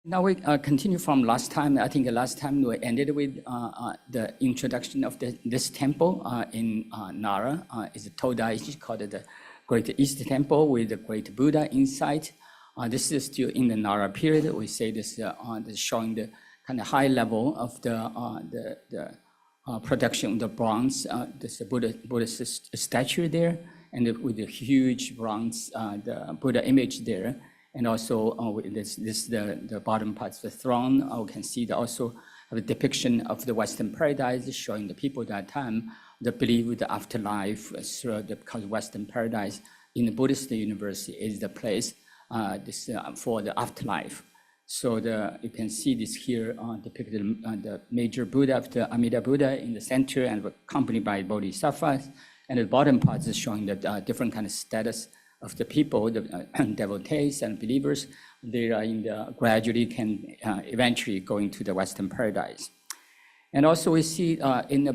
Now we continue from last time. I think last time we ended with the introduction of this temple in Nara. It's a Tōdai-ji, called the Great East Temple with the Great Buddha inside. This is still in the Nara period. We say this showing the kind of high level of the production of the bronze, this Buddhist statue there, and with the huge bronze the Buddha image there. And also the bottom part of the throne. We can see also a depiction of the Western paradise, showing the people at that time that believe the afterlife, because Western paradise in the Buddhist universe is the place for the afterlife. So you can see this here depicted the major Buddha of the Amida Buddha in the center and accompanied by bodhisattvas. And the bottom part is showing the different kind of status of the people, the devotees and believers. They are gradually can eventually go into the Western paradise. And also we see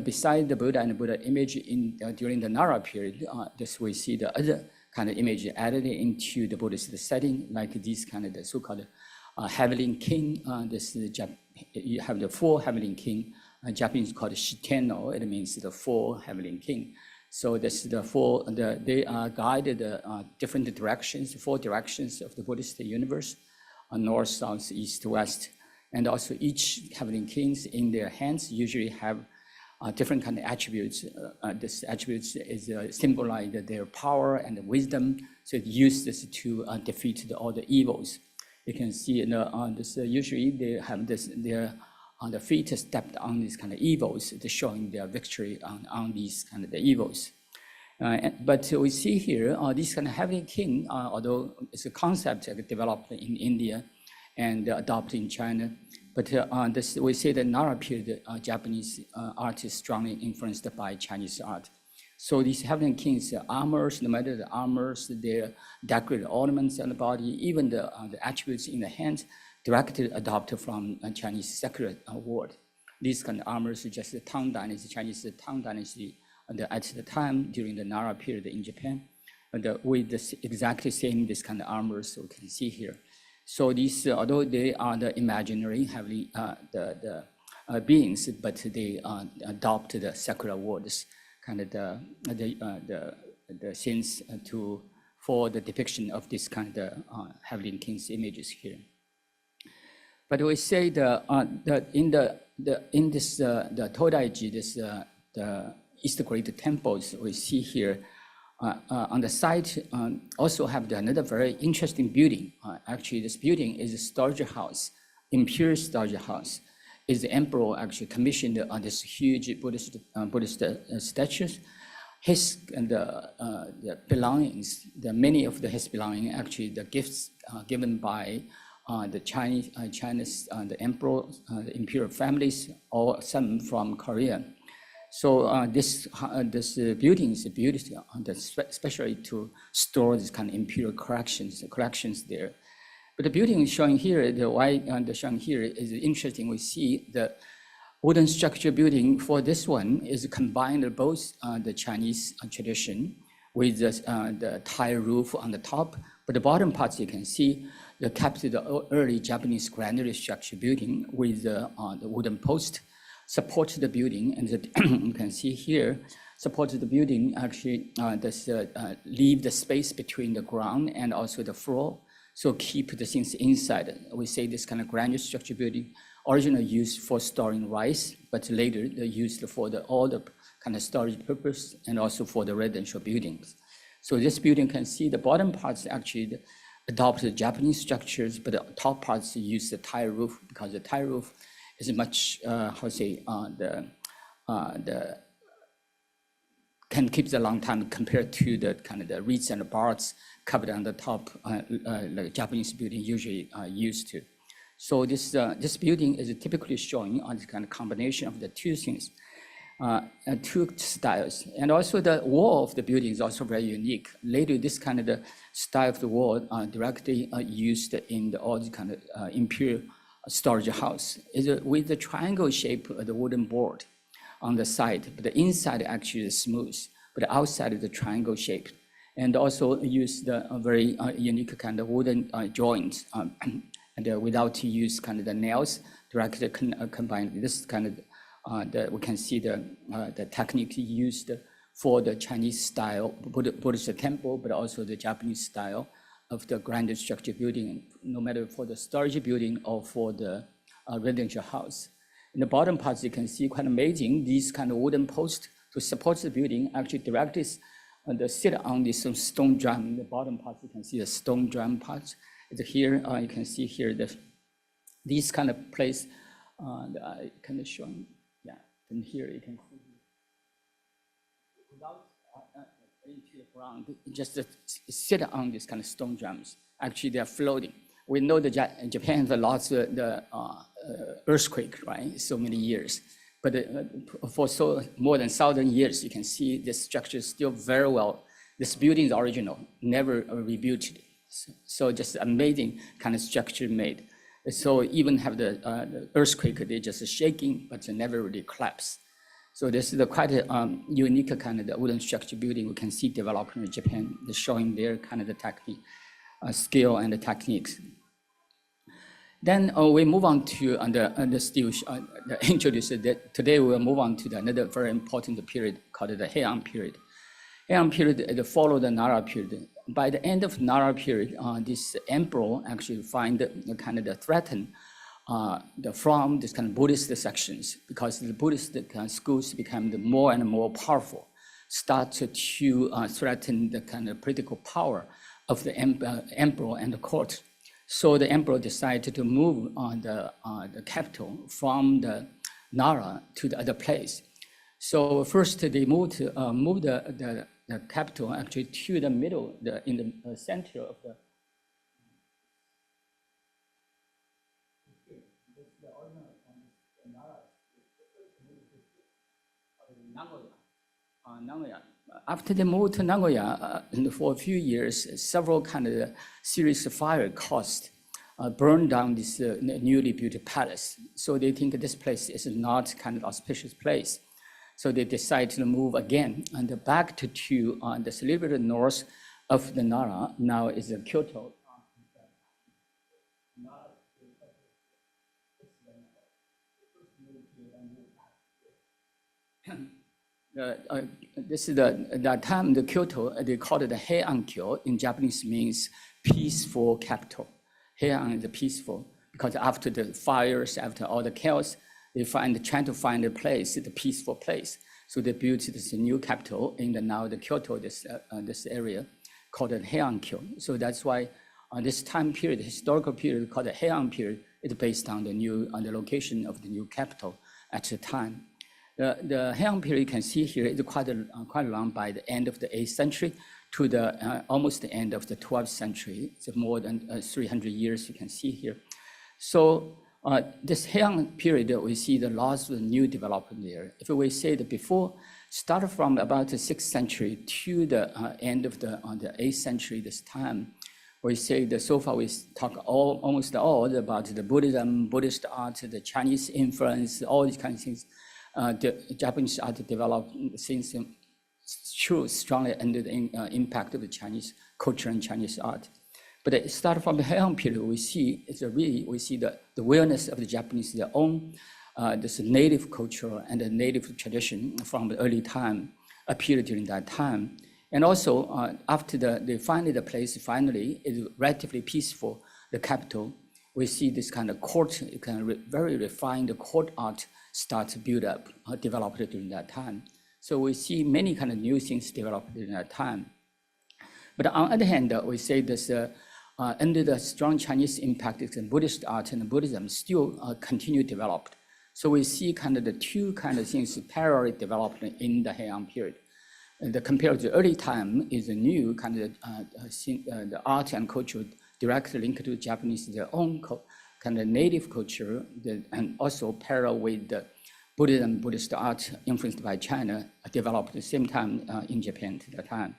beside the Buddha and the Buddha image during the Nara period, we see the other kind of image added into the Buddhist setting, like these kind of the so-called heavenly king. You have the four heavenly king. Japanese called Shitennō. It means the four heavenly king. So this is they are guided different directions, four directions of the Buddhist universe, north, south, east, west. And also each heavenly kings in their hands usually have different kind of attributes. This attributes is symbolize their power and wisdom. So it uses to defeat all the evils. You can see usually they have on the feet stepped on these kind of evils, showing their victory on these kind of the evils. But we see here, this kind of heavenly king, although it's a concept developed in India and adopted in China, but we say that Nara period, Japanese art is strongly influenced by Chinese art. So these heavenly kings' armors, no matter the armors, their decorated ornaments on the body, even the attributes in the hands, directly adopted from Chinese secular world. These kind of armors are just the Tang Dynasty, Chinese Tang Dynasty at the time during the Nara period in Japan, with the exactly same this kind of armors we can see here. So these, although they are the imaginary heavenly beings, but they adopt the secular words, kind of the scenes for the depiction of this kind of heavenly kings images here. But we say the Tōdai-ji, the East Great Temples we see here on the site also have another very interesting building. Actually, this building is a storage house, Imperial Storehouse. Is the emperor actually commissioned this huge Buddhist statues. His the belongings, many of his belongings, actually the gifts given by the the emperor, the imperial families, or some from Korea. So this building is built especially to store this kind of imperial collections there. But the building showing here, showing here is interesting. We see the wooden structure building for this one is combined both the Chinese tradition with the tile roof on the top, but the bottom parts you can see they kept the early Japanese granary structure building with the wooden post support the building, and you can see here support the building actually leave the space between the ground and also the floor, so keep the things inside. We say this kind of granary structure building originally used for storing rice, but later they used for all the kind of storage purpose and also for the residential buildings. So this building can see the bottom parts actually adopted Japanese structures, but the top parts use the tile roof because the tile roof is much can keep a long time compared to the kind of the reeds and the bars covered on the top, like Japanese building usually used to. So this building is typically showing on this kind of combination of the two things, two styles. And also the wall of the building is also very unique. Later, this kind of the style of the wall directly used in all the kind of imperial storage house is with the triangle shape of the wooden board on the side, but the inside actually is smooth, but the outside is the triangle shape. And also use the very unique kind of wooden joints and without to use kind of the nails, directly combined. This kind of we can see the technique used for the Chinese style Buddhist temple, but also the Japanese style of the grand structure building, no matter for the storage building or for the residential house. In the bottom parts, you can see quite amazing. These kind of wooden posts to support the building actually directly sit on this stone drum. In the bottom part, you can see the stone drum parts. Here, you can see here these kind of place. I kind of show, yeah. And here you can see without into the ground, just sit on these kind of stone drums. Actually, they are floating. We know that Japan has lost the earthquake, right? So many years. But for more than 1,000 years, you can see this structure is still very well. This building is original, never rebuilt. So just amazing kind of structure made. So even have the earthquake, they just shaking, but they never really collapse. So this is quite a unique kind of the wooden structure building we can see developing in Japan, showing their kind of the technique, skill and the techniques. Then we move on to introduce that today we'll move on to another very important period called the Heian period. Heian period followed the Nara period. By the end of Nara period, this emperor actually find the kind of the threaten from this kind of Buddhist sections, because the Buddhist schools become more and more powerful, start to threaten the kind of political power of the emperor and the court. So the emperor decided to move the capital from the Nara to the other place. So first they moved the capital actually to the middle, in the center of the. Nagoya. After they moved to Nagoya, for a few years, several kind of serious fire caused, burned down this newly built palace. So they think this place is not kind of auspicious place. So they decide to move again and back to the little bit north of the Nara. Now is Kyoto. This is that time the Kyoto, they call it the Heian-kyo. In Japanese means peaceful capital. Heian is peaceful, because after the fires, after all the chaos, they trying to find a place, the peaceful place. So they built this new capital in the Kyoto, this area called the Heian-kyo. So that's why this time period, historical period called the Heian period, is based on the location of the new capital at the time. The Heian period you can see here is quite long, by the end of the 8th century to the almost the end of the 12th century. It's more than 300 years you can see here. So this Heian period, we see the lots of new development there. If we say that before, started from about the 6th century to the end of the 8th century this time, we say that so far we talk almost all about the Buddhism, Buddhist art, the Chinese influence, all these kinds of things. The Japanese art developed since strongly under the impact of the Chinese culture and Chinese art. But it started from the Heian period, we see the awareness of the Japanese, their own this native culture and the native tradition from the early time appeared during that time. And also after they find the place finally is relatively peaceful, the capital, we see this kind of court, very refined court art start to build up, developed during that time. So we see many kind of new things developed during that time. But on the other hand, we say this under the strong Chinese impact, Buddhist art and Buddhism still continue developed. So we see kind of the two kind of things parallel development in the Heian period. Compared to the early time is a new kind of the art and culture directly linked to Japanese, their own kind of native culture, and also parallel with the Buddhism, Buddhist art influenced by China, developed at the same time in Japan at the time.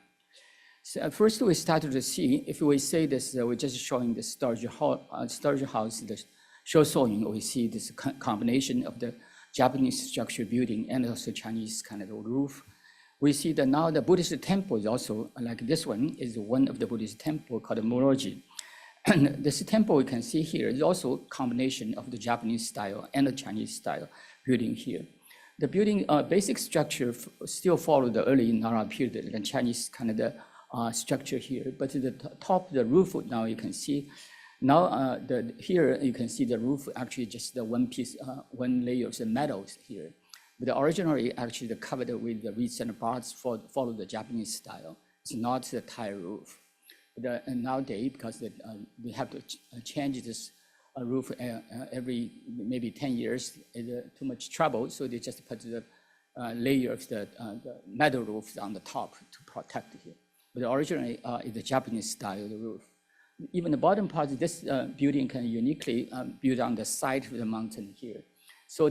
So first we started to see, if we say this, we're just showing the storage house, the Shōsōin, we see this combination of the Japanese structure building and also Chinese kind of roof. We see that now the Buddhist temple is also, like this one, is one of the Buddhist temple called Moroji. this temple we can see here is also a combination of the Japanese style and the Chinese style building here. The building basic structure still follow the early Nara period, the Chinese kind of the structure here, but the top, the roof now you can see. Now here you can see the roof actually just the one piece, one layer of the metals here. But originally actually covered with the reeds and bars follow the Japanese style. It's not the tile roof. But nowadays, because we have to change this roof every maybe 10 years, is too much trouble. So they just put the layer of the metal roof on the top to protect here. But originally, is the Japanese style of the roof. Even the bottom part of this building can uniquely build on the side of the mountain here. So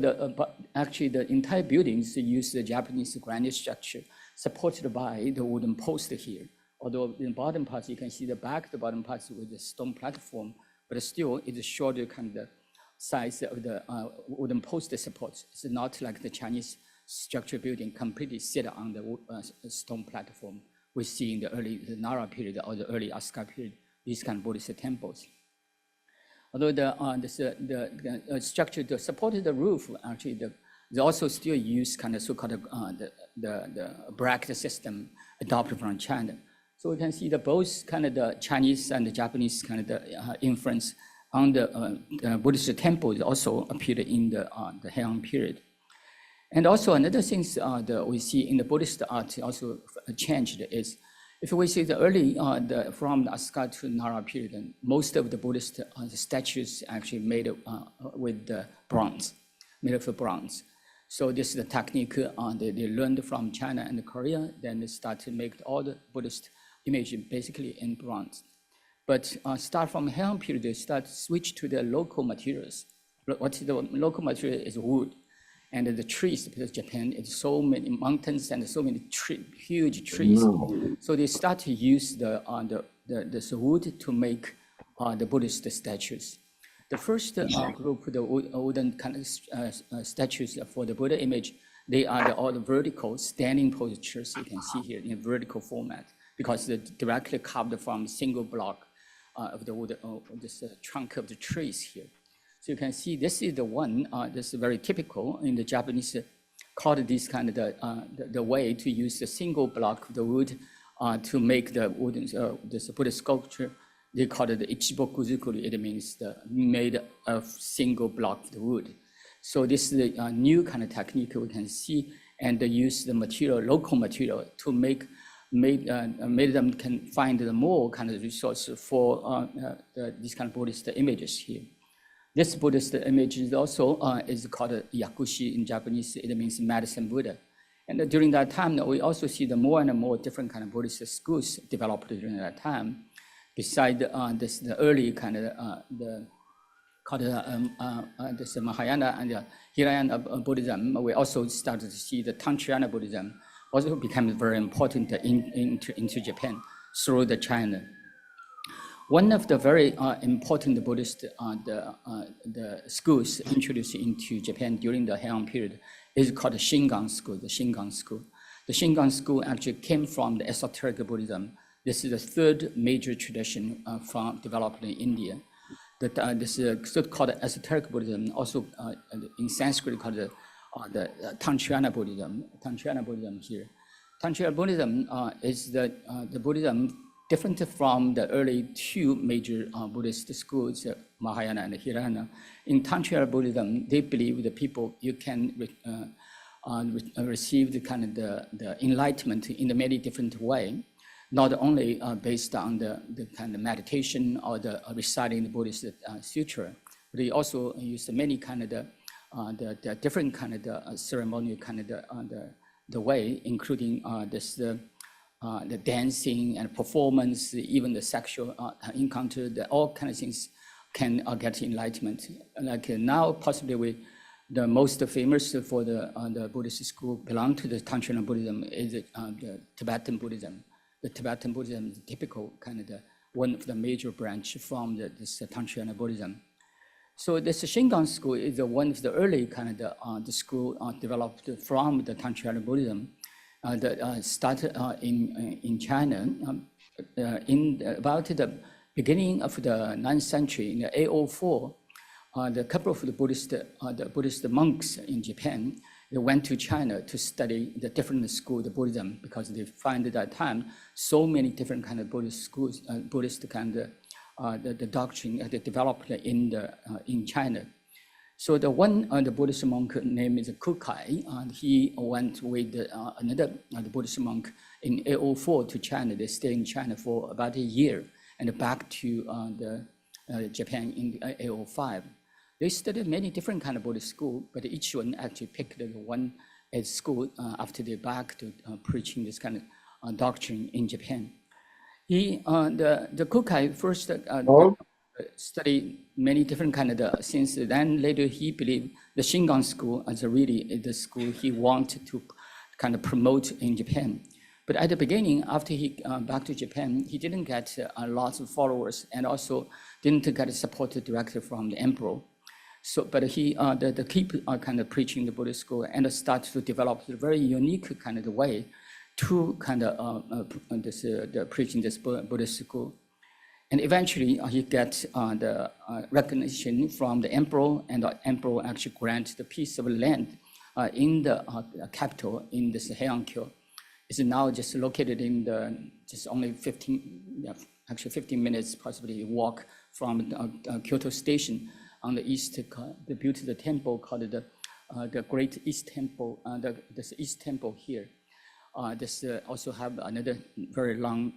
actually the entire buildings use the Japanese granite structure supported by the wooden post here. Although in the bottom part, you can see the bottom parts with the stone platform, but still it's a shorter kind of size of the wooden post supports. It's not like the Chinese structure building completely sit on the stone platform we see in the early Nara period or the early Asuka period, these kind of Buddhist temples. Although the structure that supported the roof, actually they also still use kind of so-called the bracket system adopted from China. So we can see that both kind of the Chinese and the Japanese kind of the influence on the Buddhist temples also appeared in the Heian period. And also another thing that we see in the Buddhist art also changed is, if we see the early, from the Asuka to Nara period, most of the Buddhist statues actually made with bronze, made of bronze. So this is the technique they learned from China and Korea. Then they start to make all the Buddhist images basically in bronze. But start from Heian period, they start to switch to the local materials. What is the local material is wood. And the trees, because Japan is so many mountains and so many huge trees. So they start to use this wood to make the Buddhist statues. The first group, the wooden kind of statues for the Buddha image, they are all the vertical standing postures you can see here in vertical format, because they're directly carved from a single block of the wood, this trunk of the trees here. So you can see this is the one, this is very typical in the Japanese, called this kind of the way to use a single block of the wood to make the wooden, this Buddha sculpture. They call it the ichiboku zukuri. It means made of single block of the wood. So this is a new kind of technique we can see, and they use the material, local material, to made them can find the more kind of resource for these kind of Buddhist images here. This Buddhist image is also is called Yakushi in Japanese. It means medicine Buddha. And during that time, we also see the more and more different kind of Buddhist schools developed during that time. Beside the early kind of this Mahayana and the Hinayana Buddhism, we also started to see the Tantrayana Buddhism also became very important into Japan through the China. One of the very important Buddhist the schools introduced into Japan during the Heian period is called the Shingon school. The Shingon school. The Shingon school actually came from the esoteric Buddhism. This is the third major tradition developed in India. This is so-called esoteric Buddhism, also in Sanskrit called the Tantrayana Buddhism. Tantrayana Buddhism here. Tantrayana Buddhism is the Buddhism different from the early two major Buddhist schools, Mahayana and Hinayana. In Tantrayana Buddhism, they believe the people, you can receive the kind of the enlightenment in a many different way, not only based on the kind of meditation or the reciting the Buddhist sutra, but they also use many kind of the different kind of the ceremonial kind of the way, including the dancing and performance, even the sexual encounter, all kind of things can get enlightenment. Like now, possibly the most famous for the Buddhist school belong to the Tantrayana Buddhism is the Tibetan Buddhism. The Tibetan Buddhism is typical kind of one of the major branch from this Tantrayana Buddhism. So this Shingon school is one of the early kind of the school developed from the Tantrayana Buddhism. That started in China in about the beginning of the 9th century, in the 804, the couple of the Buddhist monks in Japan, they went to China to study the different schools of Buddhism, because they find at that time so many different kind of Buddhist schools, Buddhist kind of the doctrine that developed in China. So the Buddhist monk name is Kukai, and he went with another Buddhist monk in 804 to China. They stayed in China for about a year and back to Japan in 805. They studied many different kind of Buddhist schools, but each one actually picked the one as school after they back to preaching this kind of doctrine in Japan. The Kukai first studied many different kind of things. Then later he believed the Shingon school as really the school he wanted to kind of promote in Japan. But at the beginning, after he back to Japan, he didn't get lots of followers, and also didn't get support directly from the emperor. So, but he keep kind of preaching the Buddhist school and start to develop a very unique kind of way to kind of preaching this Buddhist school. And eventually he gets the recognition from the emperor, and the emperor actually grants the piece of land in the capital in this Heian-kyo. It's now just located in just only 15 minutes possibly walk from Kyoto Station. On the east, they built the temple called the Great East Temple. This East Temple here. This also have another very long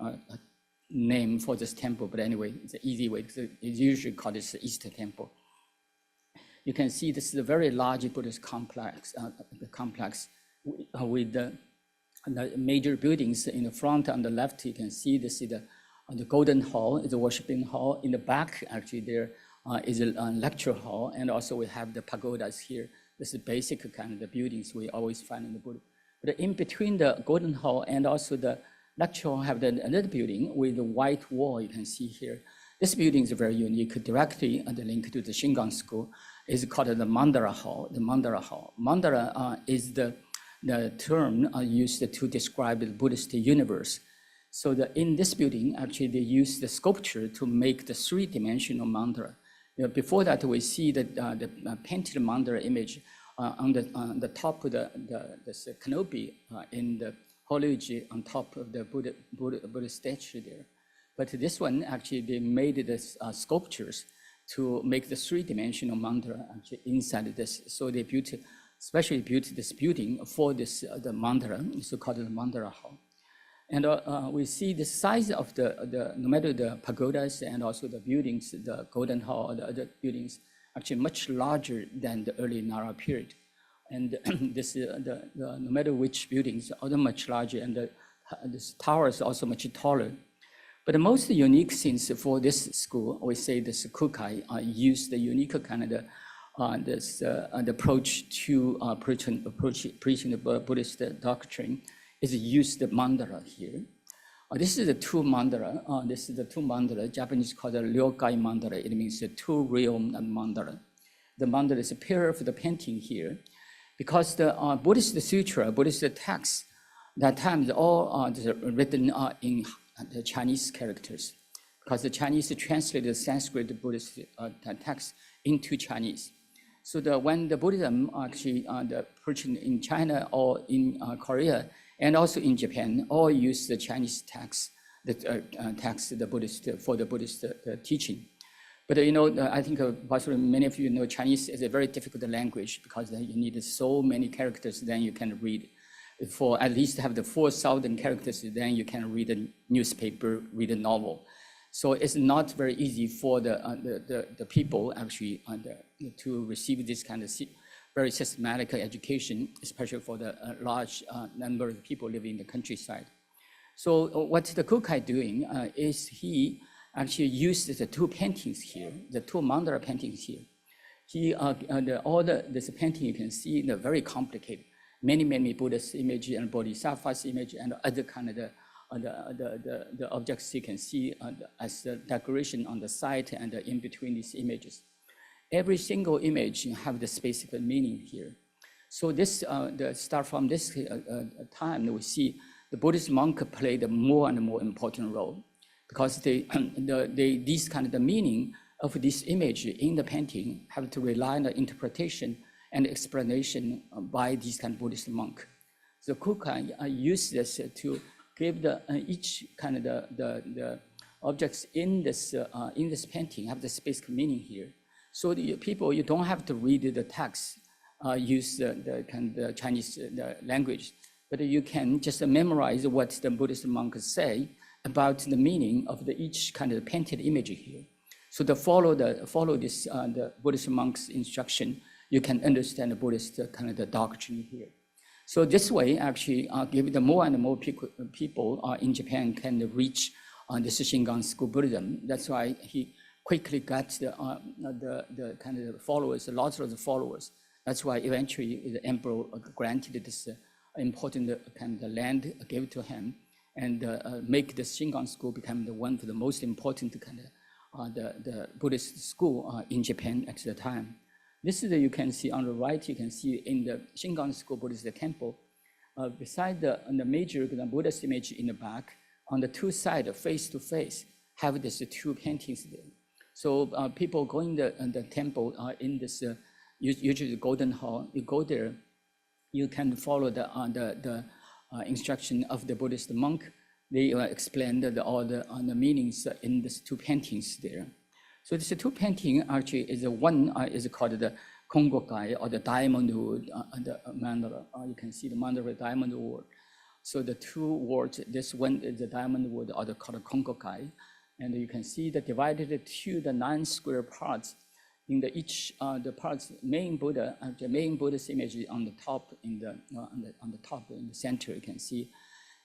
name for this temple, but anyway, it's an easy way. It's usually called this East Temple. You can see this is a very large Buddhist complex. With the major buildings in the front on the left. You can see this is the Golden Hall, is a worshiping hall. In the back, actually, there is a lecture hall, and also we have the pagodas here. This is basic kind of the buildings we always find in the Buddha. But in between the Golden Hall and also the lecture hall have another building with the white wall you can see here. This building is very unique, directly linked to the Shingon school. It's called the Mandara Hall. The Mandara Hall. Mandara is the term used to describe the Buddhist universe. So in this building, actually, they use the sculpture to make the three-dimensional mandala. Before that, we see the painted mandala image on the top of the canopy in the foliage on top of the Buddha statue there. But this one, actually, they made this sculptures to make the three-dimensional mandala actually inside this. So they especially built this building for this the mandala, so-called the mandala hall. And we see the size of no matter the pagodas and also the buildings, the Golden Hall, the other buildings, actually much larger than the early Nara period. And this no matter which buildings, are much larger, and this tower is also much taller. But the most unique things for this school, we say this Kukai used the unique kind of the approach to preaching the Buddhist doctrine, is use the mandala here. This is the two mandala. Japanese called the ryokai mandala. It means the two real mandala. The mandala is a pair of the painting here, because the Buddhist sutra, Buddhist text, that time is all written in the Chinese characters, because the Chinese translated Sanskrit Buddhist text into Chinese. So when the Buddhism actually the preaching in China or in Korea and also in Japan, all use the Chinese text, the Buddhist for the Buddhist teaching. But I think possibly many of you know Chinese is a very difficult language, because you need so many characters then you can read. For at least have the 4,000 characters, then you can read a newspaper, read a novel. So it's not very easy for the people actually to receive this kind of very systematic education, especially for the large number of people living in the countryside. So what the Kukai doing is he actually used the two paintings here, the two mandala paintings here. He this painting you can see, they're very complicated. Many Buddhist image and Bodhisattva's image and other kind of the objects you can see as the decoration on the side and in between these images. Every single image have the specific meaning here. So this start from this time, we see the Buddhist monk played a more and more important role. because these kind of the meaning of this image in the painting have to rely on the interpretation and explanation by these kind of Buddhist monk. So Kukai used this to give each kind of the objects in this painting have the specific meaning here. So people, you don't have to read the text, use the kind of the Chinese language, but you can just memorize what the Buddhist monks say about the meaning of each kind of painted image here. So to follow this the Buddhist monk's instruction, you can understand the Buddhist kind of the doctrine here. So this way, actually, give the more and more people in Japan can reach this Shingon school Buddhism. That's why he quickly got the kind of followers, lots of the followers. That's why eventually the emperor granted this important kind of land, gave to him, and make the Shingon school become one of the most important kind of the Buddhist school in Japan at the time. This is you can see on the right. You can see in the Shingon school Buddhist temple, beside the major Buddhist image in the back, on the two sides, face to face, have these two paintings there. So people going the temple in this usually the Golden Hall. You go there, you can follow the instruction of the Buddhist monk. They explained all the meanings in these two paintings there. So this two painting actually is one is called the Kongokai, or the diamond wood, the mandala. You can see the mandala diamond wood. So the two words, this one is the diamond wood, or called Kongokai, and you can see that divided to the 9 square parts. In the parts, main Buddha, the main Buddha's image on the top, on the top in the center, you can see.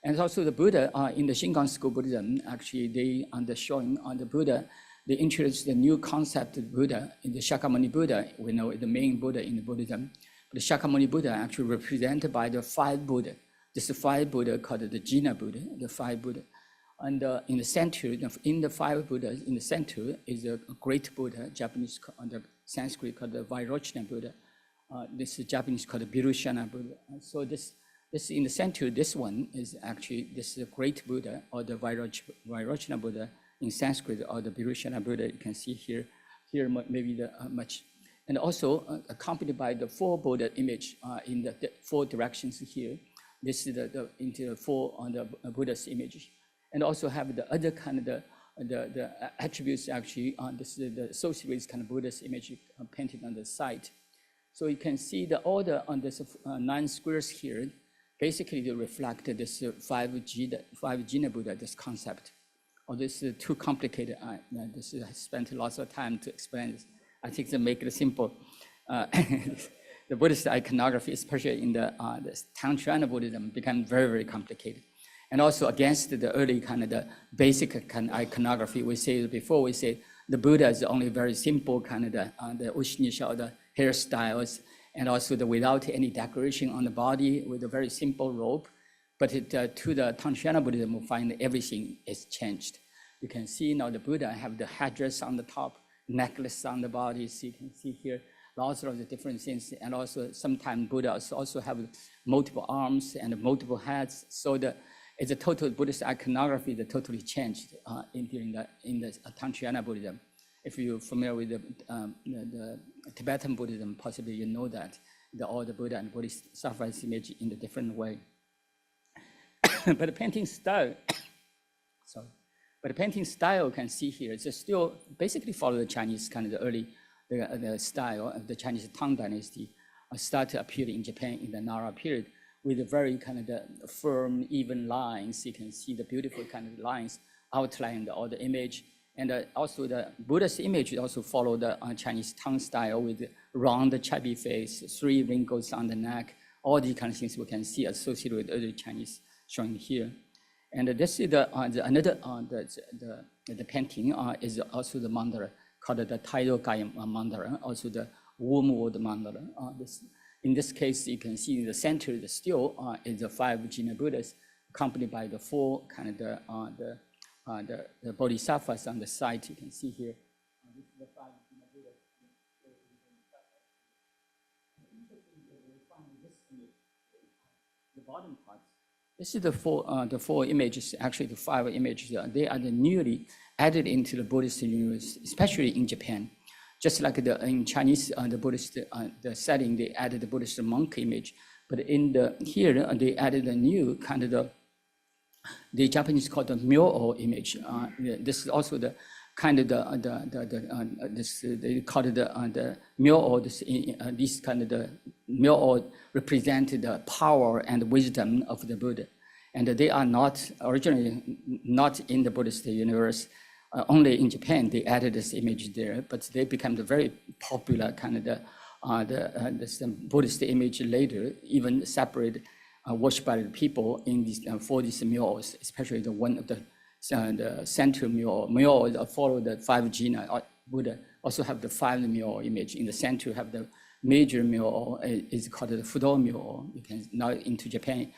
And also the Buddha in the Shingon school Buddhism, actually they showing on the Buddha. They introduced the new concept of Buddha in the Shakyamuni Buddha. We know the main Buddha in the Buddhism. But the Shakyamuni Buddha actually represented by the 5 Buddha. This 5 Buddha called the Jina Buddha, the 5 Buddha. And in the center, in the 5 Buddhas, in the center is a great Buddha, Japanese, the Sanskrit called the Vairochana Buddha. This is Japanese called the Virushana Buddha. So this in the center, this one is actually, this is a great Buddha, or the Vairochana Buddha in Sanskrit, or the Virushana Buddha. You can see here maybe the much. And also accompanied by the 4 Buddha image in the 4 directions here. This is into the 4 on the Buddha's image. And also have the other kind of the attributes actually, this is the associated kind of Buddha's image painted on the side. So you can see all on this 9 squares here, basically they reflect this 5 Jina Buddha, this concept. Or this is too complicated. I spent lots of time to explain this. I think to make it simple. The Buddhist iconography, especially in the Tang Buddhism, became very, very complicated. And also against the early kind of the basic kind of iconography, we say before, we say the Buddha is only very simple kind of the Ushnisha, or the hairstyles, and also without any decoration on the body, with a very simple robe. But to the Tang Buddhism, we find everything is changed. You can see now the Buddha have the headdress on the top, necklace on the body. So you can see here lots of the different things. And also sometimes Buddhas also have multiple arms and multiple heads. So it's a total Buddhist iconography that totally changed in the Tang Buddhism. If you're familiar with the Tibetan Buddhism, possibly you know that all the Buddha and Bodhisattva's image in a different way. But the painting style, you can see here, it's still basically follow the Chinese kind of the early the style of the Chinese Tang Dynasty started to appear in Japan in the Nara period, with a very kind of the firm, even lines. You can see the beautiful kind of lines outlined all the image. And also the Buddha's image also follow the Chinese Tang style with round chubby face, 3 wrinkles on the neck, all these kind of things we can see associated with other Chinese showing here. And this is the painting is also the mandala called the Taidokai mandala, also the wormwood mandala. In this case, you can see in the center, the still is the 5 Jina Buddhas, accompanied by the 4 kind of the Bodhisattvas on the side. You can see here. This is the 5 Jina Buddhas. Interesting that we find this image, the bottom part This is the four images, actually the 5 images. They are the newly added into the Buddhist universe, especially in Japan. Just like in Chinese, the Buddhist the setting, they added the Buddhist monk image. But here, they added a new kind of the Japanese called the Myo image. This is also the kind of they call it the Myo. This kind of the Myo represented the power and wisdom of the Buddha, and they are not originally not in the Buddhist universe. Only in Japan they added this image there, but they became the very popular kind of the Buddhist image later, even separate worshipped by the people in these for these Myos, especially the one of the central Myo. Myo follow the 5 jina. Buddha also have the 5 Myo image. In the center have the major Myo is called the Fudo Myo. You can now into Japan,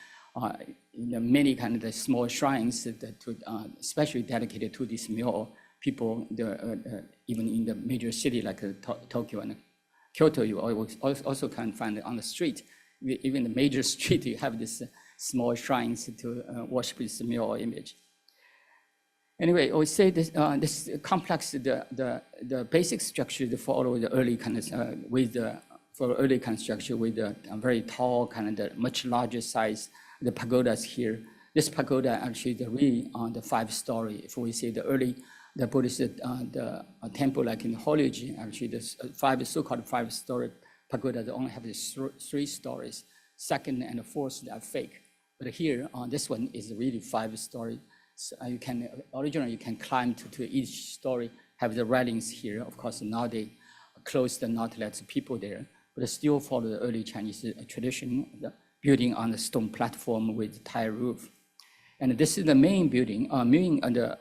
many kind of the small shrines that especially dedicated to this Myo. People, even in the major city like Tokyo and Kyoto, you also can find it on the street. Even the major street, you have this small shrines to worship this Myo image. Anyway, I would say this complex, the basic structure to follow the early kind of for early construction with a very tall kind of the much larger size, the pagodas here. This pagoda actually the 5-story. If we say the Buddhist temple like in Holy-ji, actually the so-called 5-story pagoda, they only have 3 stories. Second and fourth are fake. But here, this one is really 5-story. So originally you can climb to each story, have the railings here. Of course, now they closed and not let people there, but still follow the early Chinese tradition, the building on the stone platform with tile roof. And this is the main building, the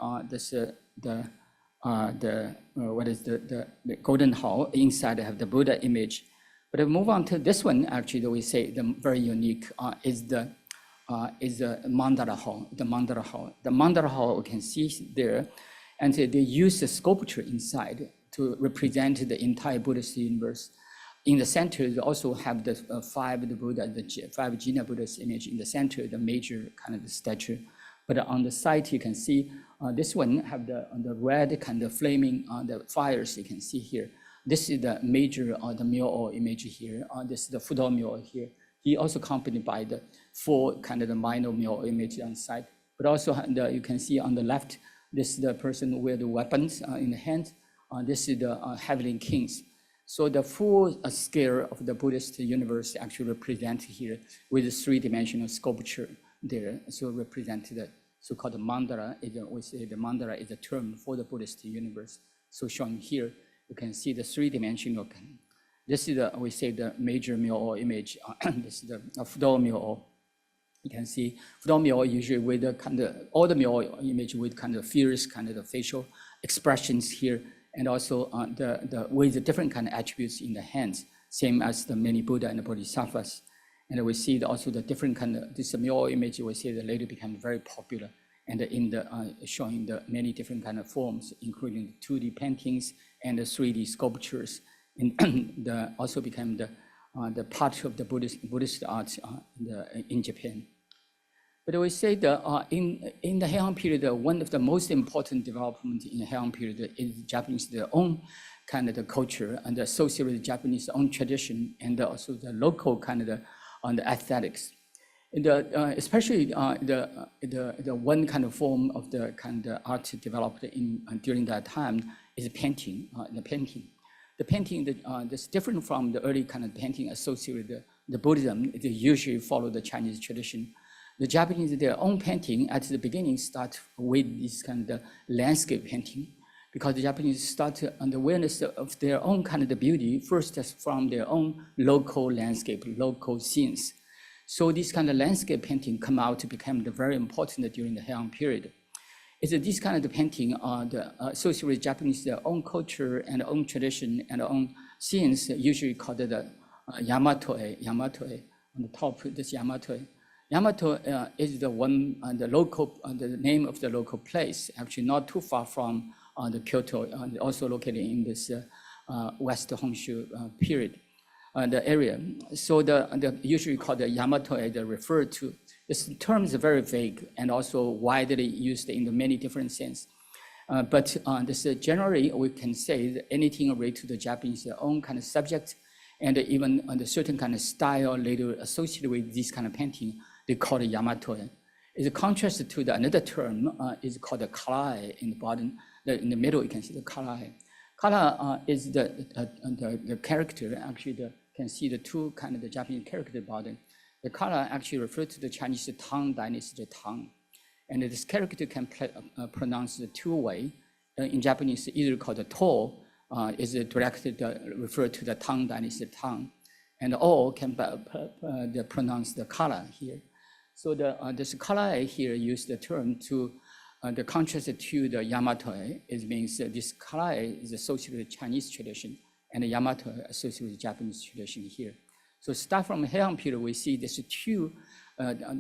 Golden Hall. Inside have the Buddha image. But if we move on to this one, actually, we say the very unique is the Mandala Hall. The Mandala Hall. The Mandala Hall we can see there, and they use the sculpture inside to represent the entire Buddhist universe. In the center, they also have the 5 Buddha, the 5 Jina Buddha's image in the center, the major kind of the statue. But on the side, you can see this one have the red kind of flaming the fires you can see here. This is the major the Myo image here. This is the Fudo Myo here. He also accompanied by the 4 kind of the minor Myo image on the side. But also you can see on the left, this is the person with the weapons in the hand. This is the heavenly kings. So the full scale of the Buddhist universe actually represented here with the 3-dimensional sculpture there. So represented the so-called mandala. We say the mandala is a term for the Buddhist universe. So shown here, you can see the 3-dimensional. This is we say the major Myo image. This is the Fudo Myo. You can see Fudo Myo usually with the kind of all the Myo image with kind of fierce kind of the facial expressions here, and also with the different kind of attributes in the hands, same as the many Buddha and the Bodhisattvas. And we see also the different kind of this Myo image. We see that later became very popular, and in the showing the many different kind of forms, including the 2D paintings and the 3D sculptures. And also became the part of the Buddhist art in Japan. But we say that in the Heian period, one of the most important development in the Heian period is Japanese their own kind of the culture and associated with Japanese own tradition, and also the local kind of the aesthetics. And especially the one kind of form of the kind of art developed during that time is painting. The painting that's different from the early kind of painting associated with the Buddhism. They usually follow the Chinese tradition. The Japanese, their own painting at the beginning start with this kind of landscape painting, because the Japanese start on the awareness of their own kind of the beauty, first from their own local landscape, local scenes. So this kind of landscape painting come out to become very important during the Heian period. It's this kind of the painting associated with Japanese their own culture and own tradition and own scenes, usually called the Yamato-e. Yamato-e on the top, this Yamato-e. Yamato is the one the local the name of the local place, actually not too far from the Kyoto, also located in this West Honshu period. the area. So the usually called the Yamato as referred to. This term is very vague and also widely used in many different senses. But this generally we can say that anything related to the Japanese own kind of subject and even the certain kind of style later associated with this kind of painting, they call it Yamato. It's a contrast to another term is called the karai in the bottom. In the middle, you can see the karai. Kara is the character. Actually, you can see the two kind of the Japanese character bottom. The kara actually refers to the Chinese Tang Dynasty, Tang. And this character can pronounce the two way. In Japanese, either called the to, is directed refer to the Tang Dynasty, Tang. And o can pronounce the kara here. So this kara here use the term to the contrast to the Yamato. It means this kara is associated with Chinese tradition and the Yamato associated with Japanese tradition here. So start from Heian period, we see this two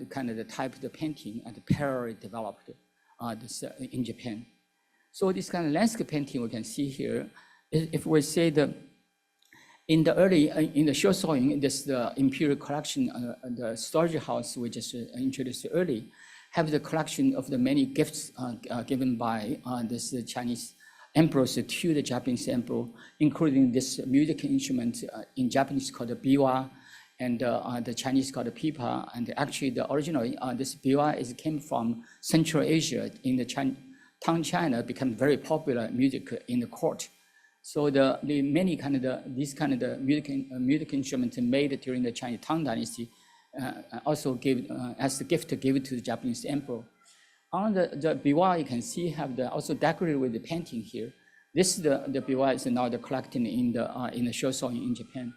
kind of the type of the painting and parallel developed in Japan. So this kind of landscape painting we can see here, if we say in the Shōsōin, this the imperial collection, the storage house we just introduced early, have the collection of the many gifts given by this Chinese emperors to the Japanese emperor, including this music instrument in Japanese called the biwa, and the Chinese called the pipa. And actually, the original this biwa came from Central Asia in the Tang China, became very popular music in the court. So the many kind of these kind of the music instruments made during the Chinese Tang Dynasty also gave as a gift to give it to the Japanese emperor. On the biwa, you can see have also decorated with the painting here. This is the biwa is now collected in the Shōsōin in Japan,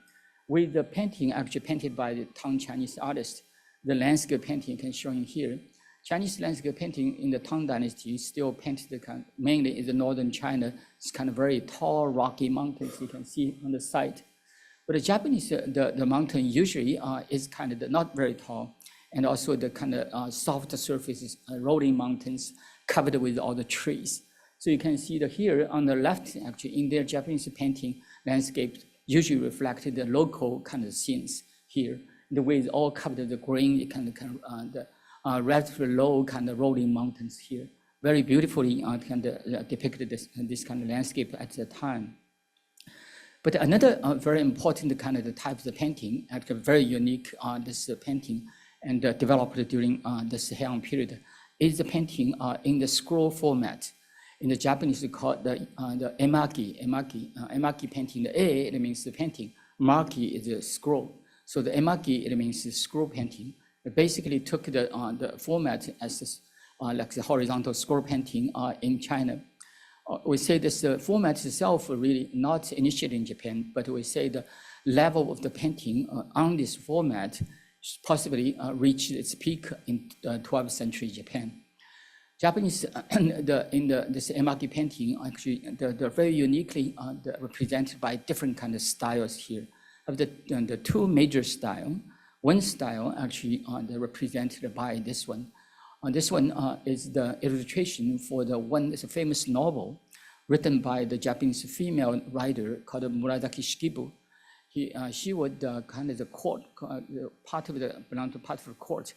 with the painting actually painted by the Tang Chinese artist. The landscape painting can show in here. Chinese landscape painting in the Tang Dynasty still painted mainly in the northern China. It's kind of very tall, rocky mountains you can see on the side. But the Japanese, the mountain usually is kind of not very tall, and also the kind of soft surfaces, rolling mountains covered with all the trees. So you can see here on the left, actually in their Japanese painting, landscape usually reflected the local kind of scenes here. The way it's all covered the green, kind of relatively low kind of rolling mountains here. Very beautifully kind of depicted this kind of landscape at the time. But another very important kind of the type of the painting, actually very unique this painting, and developed during this Heian period, is the painting in the scroll format. In the Japanese, we call the emaki painting. The A, it means the painting. Maki is the scroll. So the emaki, it means the scroll painting. It basically took the format as like the horizontal scroll painting in China. We say this format itself really not initiated in Japan, but we say the level of the painting on this format possibly reached its peak in 12th century Japan. Japanese, this emaki painting, actually, they're very uniquely represented by different kind of styles here. Of the two major styles, one style actually they're represented by this one. This one is the illustration for it's a famous novel written by the Japanese female writer called Murasaki Shikibu. She would kind of the court, belong to part of the court.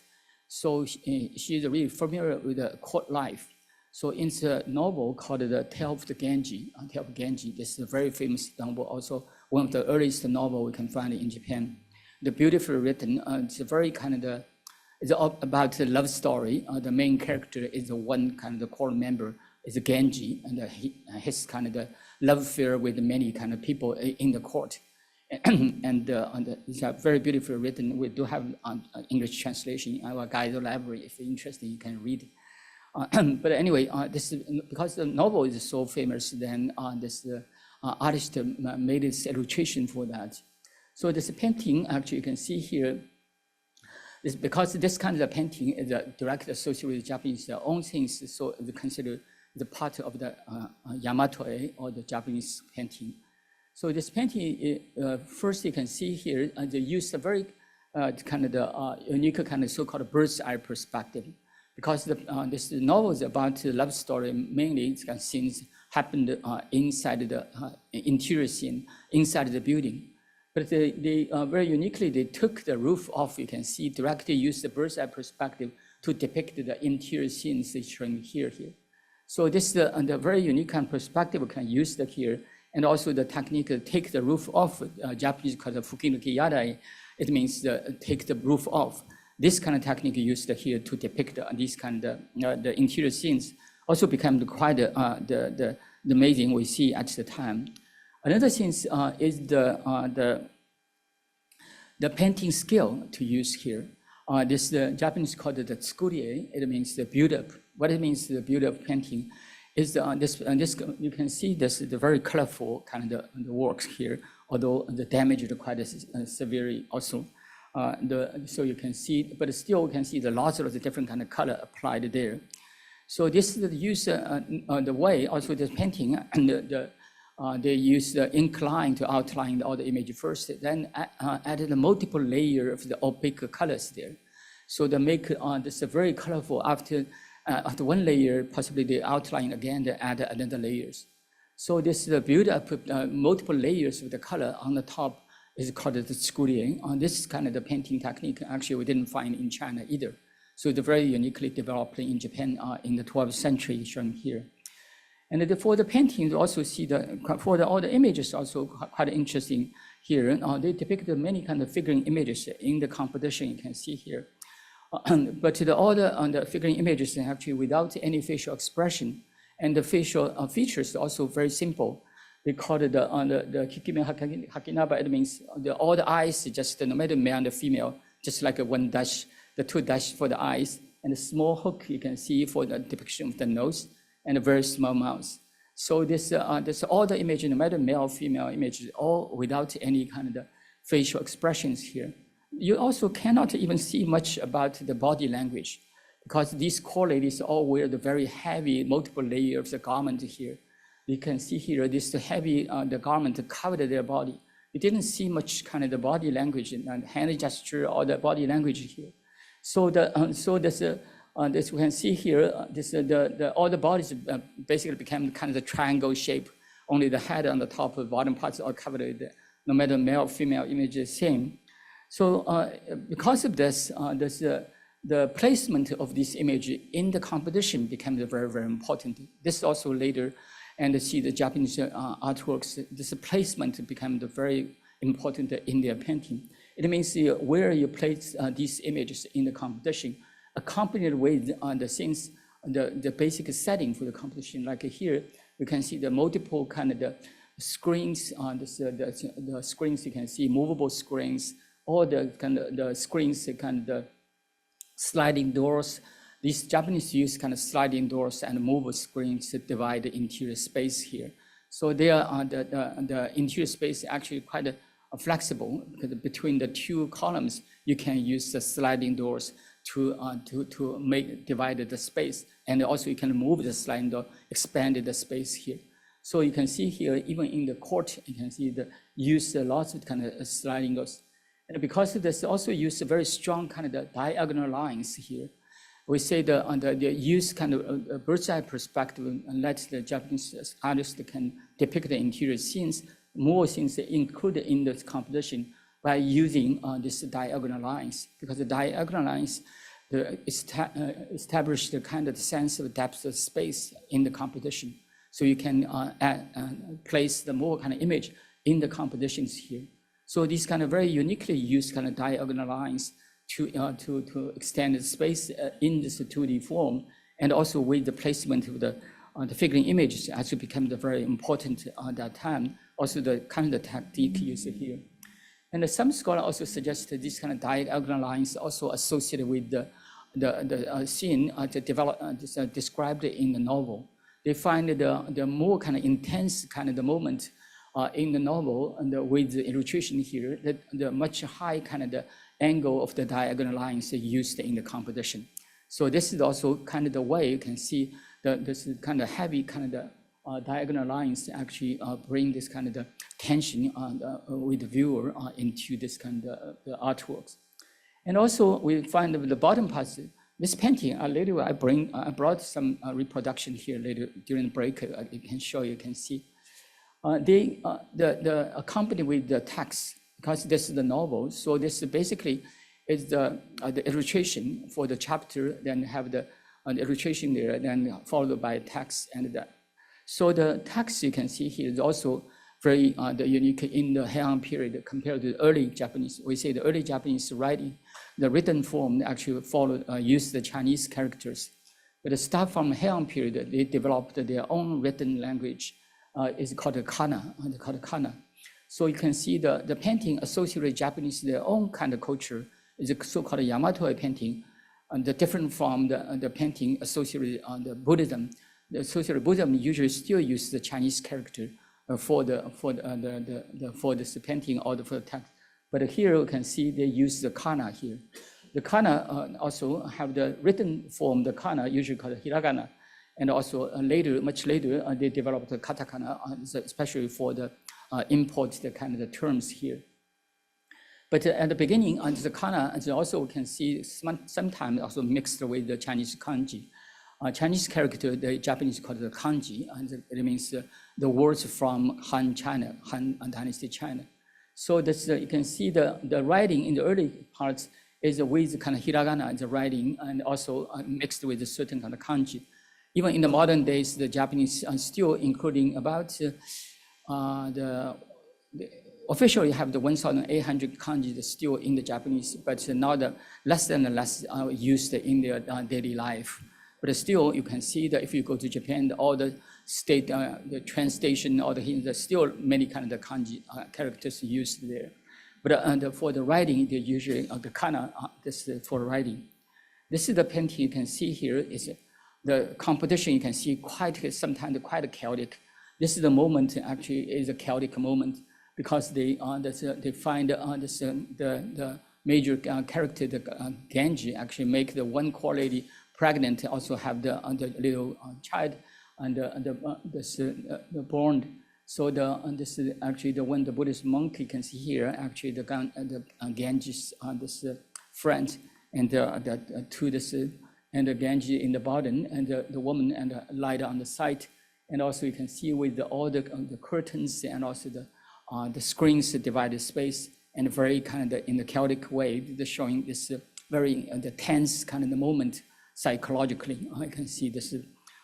So she's really familiar with the court life. So in the novel called The Tale of Genji, this is a very famous novel, also one of the earliest novel we can find in Japan. The beautifully written, it's a very kind of it's about the love story. The main character is the one kind of the court member is Genji, and his kind of the love affair with many kind of people in the court. And it's very beautifully written. We do have English translation in our guide library. If you're interested, you can read it. But anyway, this is because the novel is so famous. Then this artist made this illustration for that. So this painting, actually, you can see here, is because this kind of painting is directly associated with Japanese own things, so it's considered the part of the Yamato or the Japanese painting. So this painting, first you can see here, they use a very kind of the unique kind of so-called bird's eye perspective, because this novel is about the love story. Mainly, it's kind of scenes happened inside the interior scene, inside the building. But they very uniquely, they took the roof off. You can see directly use the bird's eye perspective to depict the interior scenes shown here. So this is the very unique kind of perspective we can use here. And also the technique take the roof off, Japanese called the fukinuki yadai. It means take the roof off. This kind of technique used here to depict these kind of the interior scenes also became quite the amazing we see at the time. Another thing is the painting skill to use here. This the Japanese called it the tsukurie. It means the build-up. What it means, the build-up painting, is this you can see this the very colorful kind of the works here. Although the damage is quite severely also. So you can see, but still you can see the lots of the different kind of color applied there. So this is the use the way also this painting and they use the ink line to outline all the image first, then added a multiple layer of the opaque colors there. So they make this very colorful. After one layer, possibly they outline again, they add another layers. So this is the build up multiple layers of the color on the top is called the tsukurie. This is kind of the painting technique. Actually, we didn't find in China either. So it's very uniquely developed in Japan in the 12th century, shown here. And for the paintings, also see all the images also quite interesting here. They depict many kind of figuring images in the composition you can see here. But all the figuring images are actually without any facial expression, and the facial features are also very simple. They call it the kikime hakinaba. It means all the eyes, just no matter male and female, just like one dash, the two dash for the eyes, and a small hook you can see for the depiction of the nose, and a very small mouth. So this all the image, no matter male or female images, all without any kind of facial expressions here. You also cannot even see much about the body language, because these core ladies all wear the very heavy multiple layers of the garment here. You can see here this heavy the garment covered their body. You didn't see much kind of the body language and hand gesture or the body language here. So this we can see here. All the bodies basically became kind of the triangle shape. Only the head on the top, the bottom parts are covered. No matter male or female image is same. So because of this, the placement of this image in the composition became very, very important. This also later, and see the Japanese artworks, this placement became very important in their painting. It means where you place these images in the composition, accompanied with the things, the basic setting for the composition. Like here, you can see the multiple kind of the screens. The screens you can see, movable screens, all the kind of the screens, kind of the sliding doors. These Japanese use kind of sliding doors and movable screens to divide the interior space here. So they are the interior space actually quite flexible, because between the two columns, you can use the sliding doors to divide the space. And also you can move the sliding door, expand the space here. So you can see here, even in the court, you can see use lots of kind of sliding doors. And because of this, also use a very strong kind of the diagonal lines here. We say the use kind of bird's eye perspective and let the Japanese artists can depict the interior scenes, more things included in this composition by using these diagonal lines, because the diagonal lines establish the kind of sense of depth of space in the composition. So you can place the more kind of image in the compositions here. So these kind of very uniquely used kind of diagonal lines to extend the space in this 2D form, and also with the placement of the figuring images actually became very important at that time. Also the kind of the technique used here. And some scholars also suggest that these kind of diagonal lines also associated with the scene described in the novel. They find the more kind of intense kind of the moment in the novel, and with the illustration here, that the much high kind of the angle of the diagonal lines used in the composition. So this is also kind of the way you can see this kind of heavy kind of the diagonal lines actually bring this kind of the tension with the viewer into this kind of the artworks. And also we find the bottom parts, this painting, later I brought some reproduction here later during the break. I can show you can see. They accompany with the text. because this is the novel. So this basically is the illustration for the chapter, then have the illustration there, then followed by text and that. So the text you can see here is also very unique in the Heian period compared to the early Japanese. We say the early Japanese writing, the written form actually used the Chinese characters. But the start from Heian period, they developed their own written language. It's called the kana. So you can see the painting associated with Japanese, their own kind of culture, is a so-called Yamato painting, and different from the painting associated with the Buddhism. The associated Buddhism usually still use the Chinese character for this painting or for the text. But here you can see they use the kana here. The kana also have the written form, the kana usually called hiragana, and also much later, they developed the katakana, especially for the import the kind of the terms here. But at the beginning, the kana, as you also can see, sometimes also mixed with the Chinese kanji. Chinese character, the Japanese call it the kanji, and it means the words from Han China, Han Dynasty China. So this, you can see the writing in the early parts is with kind of hiragana, the writing, and also mixed with a certain kind of kanji. Even in the modern days, the Japanese are still including about officially have the 1,800 kanji still in the Japanese, but now the less and less are used in their daily life. But still, you can see that if you go to Japan, all the state, the train station, all there's still many kind of the kanji characters used there. But for the writing, they usually the kana, this is for writing. This is the painting you can see here. Is the composition you can see sometimes quite chaotic. This is the moment actually is a chaotic moment because they find the major character, the Genji, actually make the one core lady pregnant, also have the little child and the born. So this is actually when the Buddhist monk you can see here, actually the Genji's this friend and and the Genji in the bottom and the woman and the light on the side. And also you can see with all the curtains and also the screens divided space and very kind of in the chaotic way, they're showing this very the tense kind of the moment psychologically. I can see this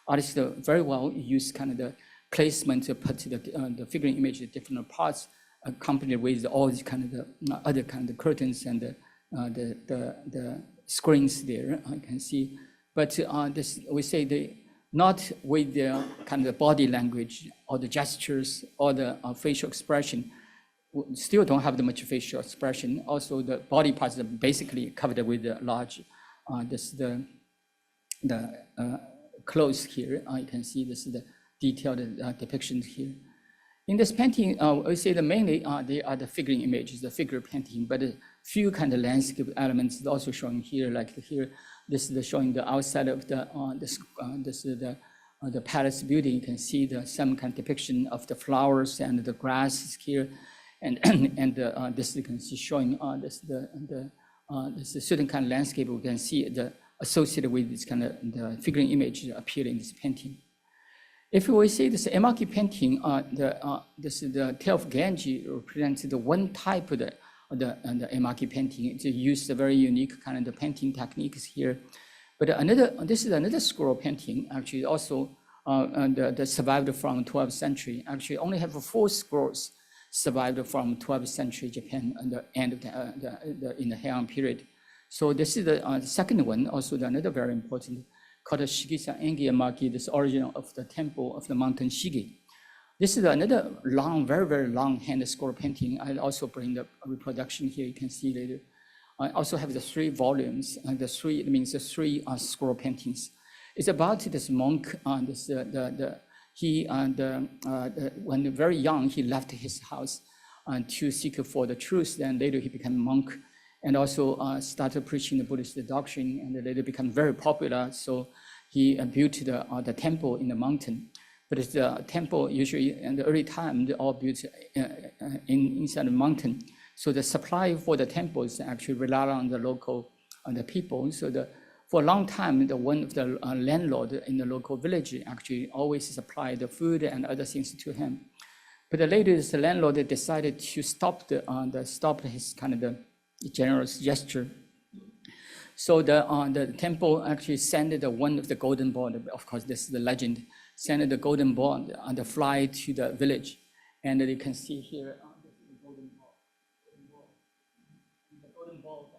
artist very well use kind of the placement to put the figurine image in different parts, accompanied with all these kind of the other kind of curtains and the screens there. I can see, but this we say not with the kind of body language or the gestures or the facial expression. Still don't have the much facial expression. Also, the body parts are basically covered with the large, the clothes here. You can see this is the detailed depiction here. In this painting, we say that mainly they are the figurine images, the figure painting, but a few kind of landscape elements is also showing here. Like here, this is showing the outside of the palace building. You can see some kind of depiction of the flowers and the grasses here, and this you can see showing this certain kind of landscape. We can see the associated with this kind of the figurine image appear in this painting. If we see this emaki painting, the tail of Genji represents the one type of the emaki painting. It used a very unique kind of the painting techniques here. But this is another scroll painting, actually also that survived from 12th century. Actually only have 4 scrolls survived from 12th century Japan and the end of in the Heian period. So this is the second one, also another very important, called the Shigisa Engi Emaki, this origin of the temple of the mountain Shigi. This is another long, very, very long hand scroll painting. I'll also bring the reproduction here, you can see later. I also have the 3 volumes, and it means the 3 scroll paintings. It's about this monk, when very young, he left his house to seek for the truth, then later he became a monk, and also started preaching the Buddhist doctrine, and later became very popular. So he built the temple in the mountain. But the temple usually in the early time, they all built inside the mountain. So the supply for the temples actually rely on the local the people. So for a long time, one of the landlord in the local village actually always supplied the food and other things to him. But later, the landlord decided to stop stop his kind of the generous gesture. So the temple actually sent one of the golden ball. Of course, this is the legend. Sent the golden ball on the fly to the village, and you can see here this is the golden ball. The golden ball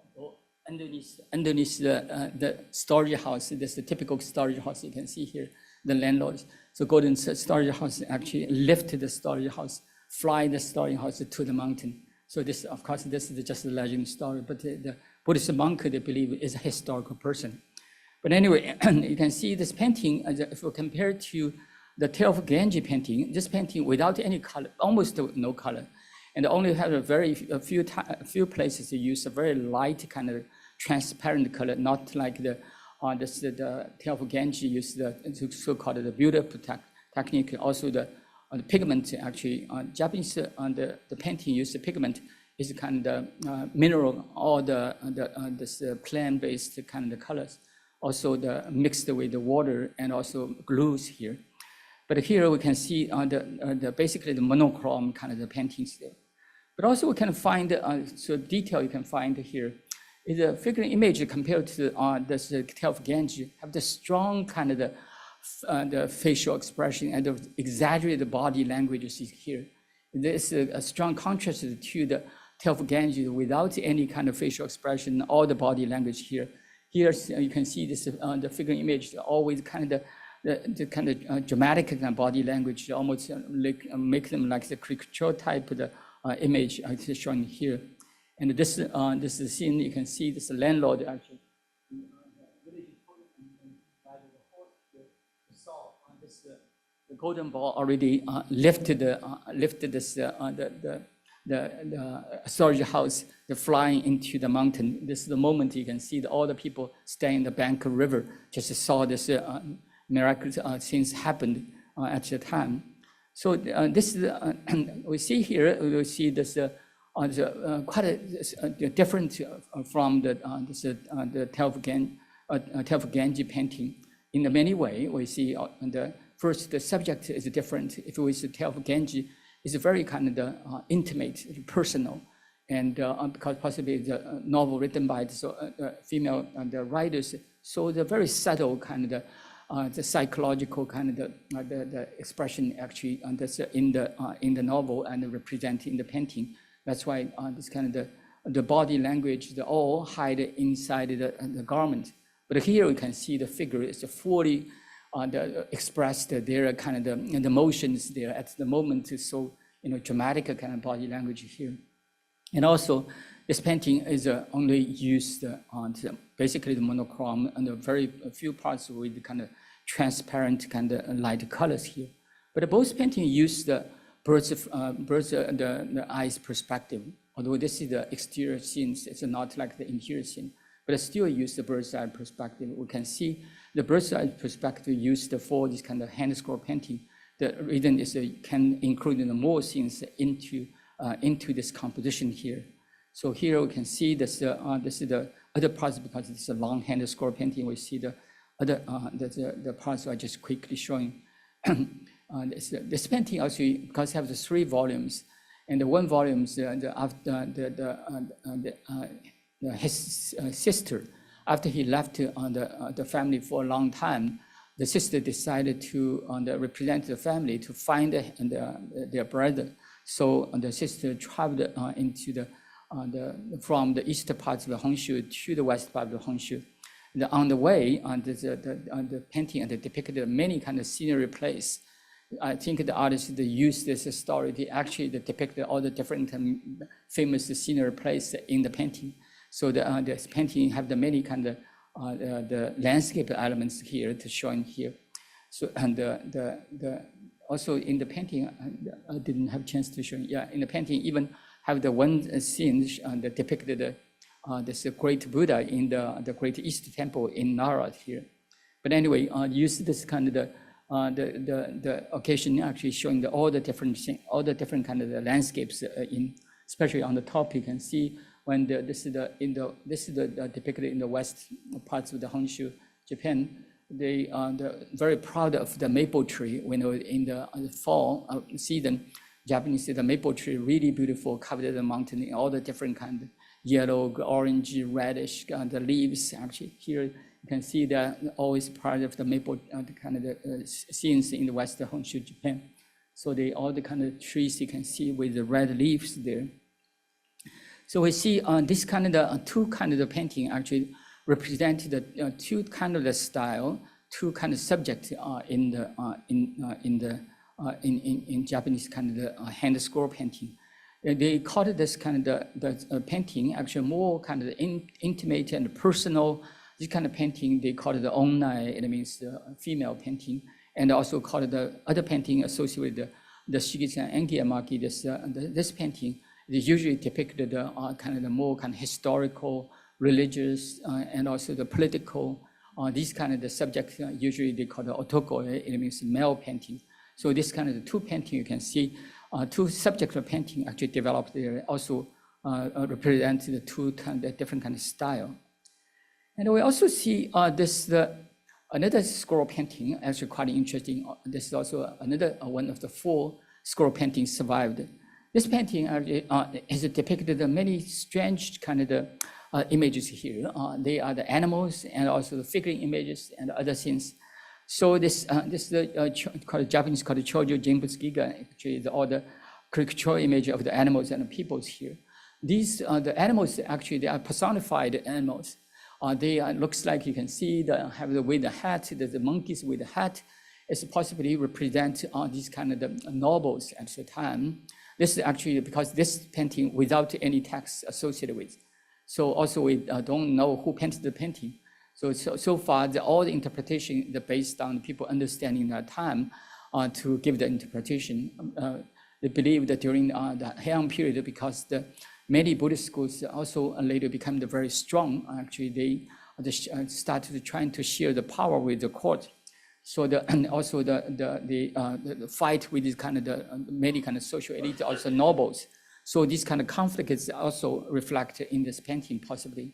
underneath the storage house. This is the typical storage house. You can see here the landlord. So golden storage house actually lifted the storage house, fly the storage house to the mountain. So this, of course, this is just a legend story, but the Buddhist monk, they believe, is a historical person. But anyway, you can see this painting, if we compare to the Tale of Genji painting, this painting without any color, almost no color, and only have a few places to use a very light kind of transparent color, not like the Tale of Genji used the so-called the build-up technique. Also the pigment, actually, Japanese the painting used the pigment is kind of mineral, or this plant-based kind of the colors. Also the mixed with the water and also glues here. But here we can see basically the monochrome kind of the paintings there. But also we can find, so detail you can find here, is a figure image compared to this Tale of Genji, have the strong kind of the facial expression and the exaggerated body language you see here. There's a strong contrast to the Tale of Genji without any kind of facial expression or the body language here. Here you can see this the figure image always kind of the kind of dramatic kind of body language, almost like make them like the caricature type of the image shown here. And this is the scene. You can see this landlord actually. The golden ball already lifted this the storage house, the flying into the mountain. This is the moment you can see all the people staying in the bank of river just saw this miraculous things happened at the time. So this is we see here. We see this quite a different from the Tale of Genji painting. In many ways, we see first the subject is different. If we see Tale of Genji, it's very kind of intimate, personal, and because possibly the novel written by the female writers, so the very subtle kind of the psychological kind of the expression actually in the novel and represented in the painting. That's why this kind of the body language, they all hide inside the garment. But here we can see the figure is fully expressed their kind of the emotions there at the moment. So dramatic kind of body language here. And also this painting is only used on basically the monochrome and very few parts with the kind of transparent kind of light colors here. But both paintings use the the eyes perspective. Although this is the exterior scenes, it's not like the interior scene, but I still use the bird's eye perspective. We can see the bird's eye perspective used for this kind of hand scroll painting. The reason is can include more scenes into this composition here. So here we can see this is the other parts because it's a long hand scroll painting. We see the other the parts I just quickly showing. This painting actually because it has the 3 volumes, and the one volume his sister, after he left the family for a long time, the sister decided to represent the family to find their brother. So the sister traveled into from the east part of the Honshu to the west part of the Honshu. On the way, the painting depicted many kind of scenery place. I think the artists used this story. They actually depicted all the different famous scenery place in the painting. So this painting have the many kind of the landscape elements here to show in here. So and also in the painting, I didn't have a chance to show. Yeah, in the painting even have the one scene that depicted this great Buddha in the Great East Temple in Nara here. But anyway, use this kind of the occasion actually showing all the different kind of the landscapes especially on the top. You can see when this is depicted in the west parts of the Honshu, Japan. They're very proud of the maple tree. When in the fall season, Japanese, the maple tree, really beautiful, covered the mountain in all the different kind of yellow, orange, reddish, the leaves. Actually, here you can see that always part of the maple, the kind of the scenes in the Western Honshu, Japan. So all the kind of trees you can see with the red leaves there. So we see this kind of the two kind of the painting actually represent the two kind of the style, two kind of subjects in Japanese kind of the hand scroll painting. They call it this kind of the painting actually more kind of intimate and personal. This kind of painting they call it the onnai. It means the female painting, and also call it the other painting associated with the Shigeki and Engi-Emaki. This painting is usually depicted kind of the more kind of historical, religious, and also the political. These kind of the subjects usually they call the otoko. It means male painting. So this kind of the two painting you can see, two subjects of painting actually developed there, also represent the two kind of different kind of style. And we also see another scroll painting, actually quite interesting. This is also another one of the 4 scroll paintings survived. This painting has depicted many strange kind of the images here. They are the animals and also the figurine images and other things. So this called Japanese called Chojo Jinbutsugiga, actually is all the caricature image of the animals and the peoples here. These the animals actually they are personified animals. They looks like you can see with the hat, the monkeys with the hat. It's possibly represent these kind of the nobles at the time. This is actually because this painting without any text associated with. So also we don't know who painted the painting. So far, all the interpretation is based on people understanding that time to give the interpretation. They believe that during the Heian period, because many Buddhist schools also later become very strong. Actually, they started trying to share the power with the court. So and also the fight with this kind of many kind of social elite, also nobles. So this kind of conflict is also reflected in this painting, possibly.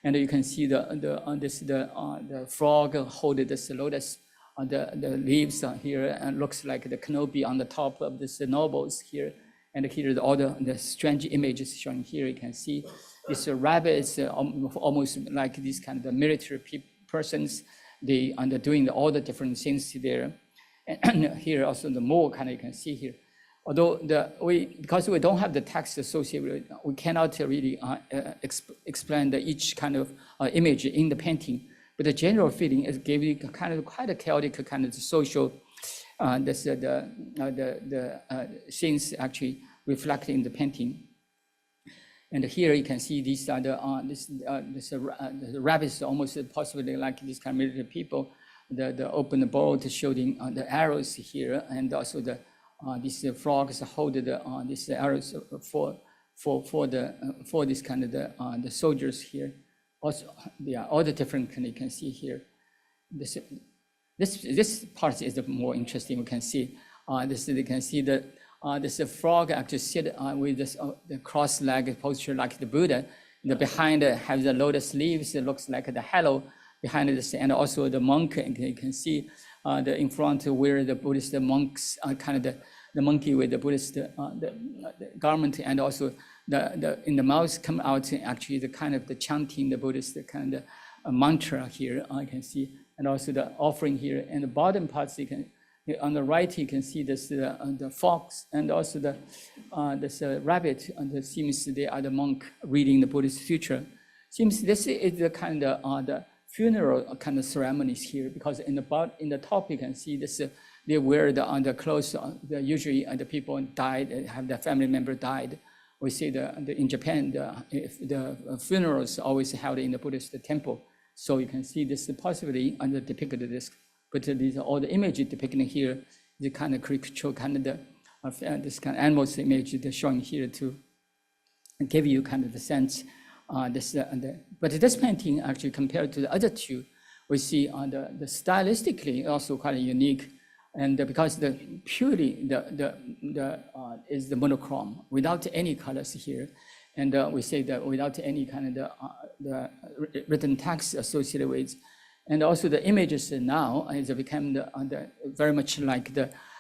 And you can see the frog holding this lotus, the leaves here, and looks like the canopy on the top of this nobles here. And here all the strange images shown here. You can see this rabbit is almost like these kind of the military persons. They are doing all the different things there. And here also the more kind of you can see here. Although because we don't have the text associated with it, we cannot really explain each kind of image in the painting. But the general feeling is giving kind of quite a chaotic kind of social, the scenes actually reflected in the painting. And here you can see these are the rabbits, almost possibly like these kind of military people. The open bolt showing the arrows here, and also these frogs hold these arrows for this kind of the soldiers here. Also, all the different kind you can see here. This part is the more interesting. You can see you can see this frog actually sit with this the cross-legged posture like the Buddha. Behind it has the lotus leaves. It looks like the halo behind this, and also the monk. And you can see in front where the Buddhist monks are kind of the monkey with the Buddhist the garment, and also in the mouth come out actually the kind of the chanting the Buddhist kind of mantra here. I can see, and also the offering here. And the bottom parts you can. On the right, you can see this the fox and also this rabbit. And it seems they are the monk reading the Buddhist sutra. Seems this is the kind of the funeral kind of ceremonies here, because in the top you can see this. They wear the clothes. Usually the people died, have their family member died. We see in Japan the funerals always held in the Buddhist temple. So you can see this possibly under depicted this. But these are all the images depicted here, the kind of caricature, kind of this kind of animals image they're showing here to give you kind of the sense. But this painting actually compared to the other two, we see the stylistically also quite unique, and because purely is the monochrome without any colors here, and we say that without any kind of the written text associated with. And also the images now has become very much like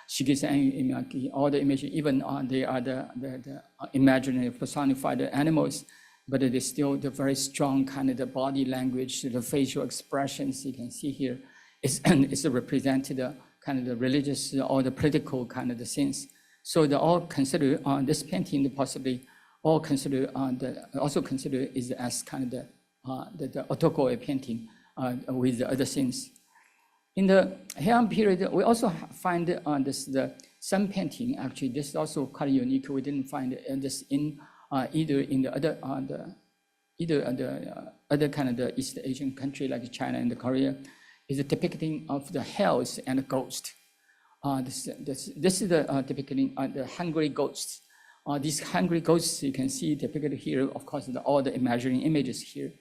Shikisen, all the images, even they are the imaginary personified animals, but it is still the very strong kind of the body language, the facial expressions you can see here is represented kind of the religious or the political kind of the sense. So they all consider this painting possibly all consider also consider is as kind of the otoko painting with the other scenes. In the Heian period, we also find the sun painting. Actually, this is also quite unique. We didn't find this in either in the other other kind of the East Asian country like China and Korea. Is a depicting of the hells and the ghost. This is the depicting the hungry ghosts. These hungry ghosts you can see depicted here. Of course, all the imaginary images here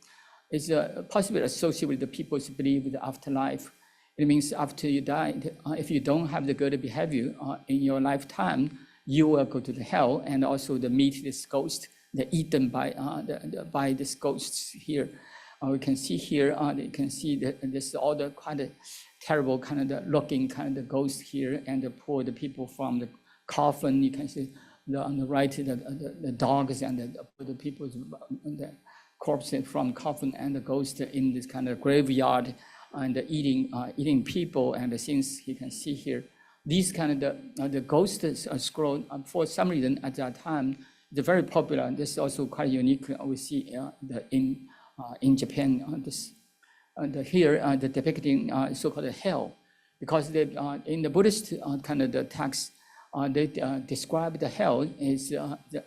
is possibly associated with the people's belief with the afterlife. It means after you die, if you don't have the good behavior in your lifetime, you will go to the hell, and also the meet this ghost, the eaten by these ghosts here. We can see here, you can see that this all the quite a terrible kind of the looking kind of the ghost here, and pull the people from the coffin. You can see on the right the dogs and the people's the corpses from coffin and the ghost in this kind of graveyard and eating people and the things you can see here. These kind of the ghost scroll for some reason at that time they're very popular. This is also quite unique. We see in Japan, here the depicting so-called hell, because they, in the Buddhist kind of the text, they describe the hell is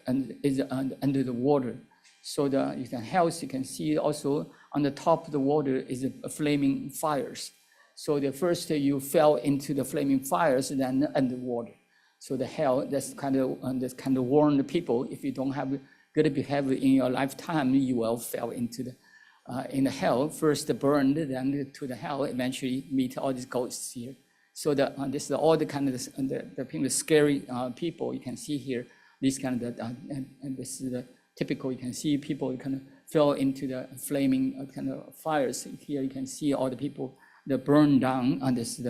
under the water. So the hell you can see also on the top of the water is flaming fires. So the first you fell into the flaming fires, then underwater. So the hell that's kind of warn the people, if you don't have good behavior in your lifetime, you will fall into the in the hell, first burned, then to the hell, eventually meet all these ghosts here. So this is all the kind of the scary people you can see here. This kind of and this is the typical. You can see people kind of fell into the flaming kind of fires. Here you can see all the people that burn down. And this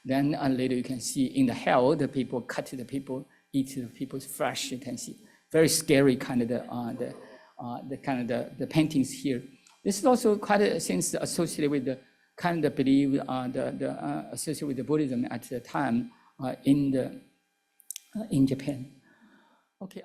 then later you can see in the hell the people cut the people, eat the people's flesh. You can see very scary kind of the paintings here. This is also quite a sense associated with the kind of belief associated with the Buddhism at the time in Japan. Okay.